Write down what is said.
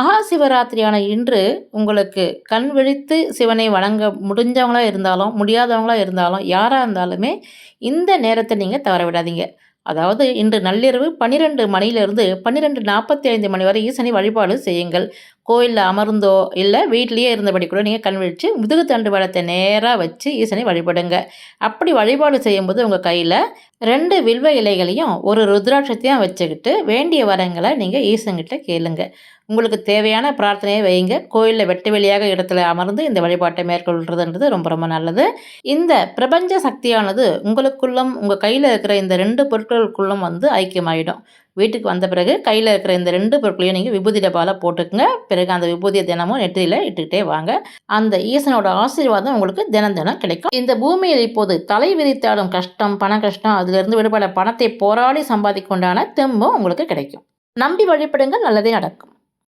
மகா சிவராத்திரியான இன்று உங்களுக்கு கண் விழித்து சிவனை வணங்க முடிஞ்சவங்களா இருந்தாலும், முடியாதவங்களா இருந்தாலும், யாரா இருந்தாலுமே இந்த நேரத்த நீங்க தவற விடாதீங்க. அதாவது இன்று நள்ளிரவு 12 மணியிலிருந்து 12:45 மணி வரை ஈசனை வழிபாடு செய்யுங்கள். கோயில்ல அமர்ந்தோ, இல்ல வீட்லயே இருந்தபடி கூட நீங்க கண் விழிச்சு முதுகு தண்டுவடத்த நேரா வச்சு ஈசனை வழிபடுங்க. அப்படி வழிபாடு செய்யும்போது உங்க கையில 2 வில்வ இலைகளையும், 1 ருத்ராட்சத்தையும் வச்சுக்கிட்டு வேண்டிய வரங்கள நீங்க ஈசன்கிட்ட கேளுங்க. உங்களுக்கு தேவையான பிரார்த்தனையை வையுங்க. கோயில்ல வெட்ட வெளியாக இடத்துல அமர்ந்து இந்த வழிபாட்டை மேற்கொள்றதுன்றது ரொம்ப ரொம்ப நல்லது. இந்த பிரபஞ்ச சக்தியானது உங்களுக்குள்ளும், உங்க கையில இருக்கிற இந்த 2 பொருட்களுக்குள்ளும் வந்து ஐக்கியமாயிடும். வீட்டுக்கு வந்த பிறகு கையில இருக்கிற இந்த 2 பொருட்களையும் நீங்க விபூதி டப்பால போட்டுக்கங்க. பிறகு அந்த விபூதிய தினமும் நெற்றியில இட்டுக்கிட்டே வாங்க. அந்த ஈசனோட ஆசீர்வாதம் உங்களுக்கு தினம் தினம் கிடைக்கும். இந்த பூமியில் இப்போது தலை விரித்தாடும் கஷ்டம், பண கஷ்டம், அதிலிருந்து விடுபட பணத்தை போராடி சம்பாதிக்க உண்டான தெம்பும் உங்களுக்கு கிடைக்கும். நம்பி வழிபடுங்கள், நல்லதே நடக்கும்.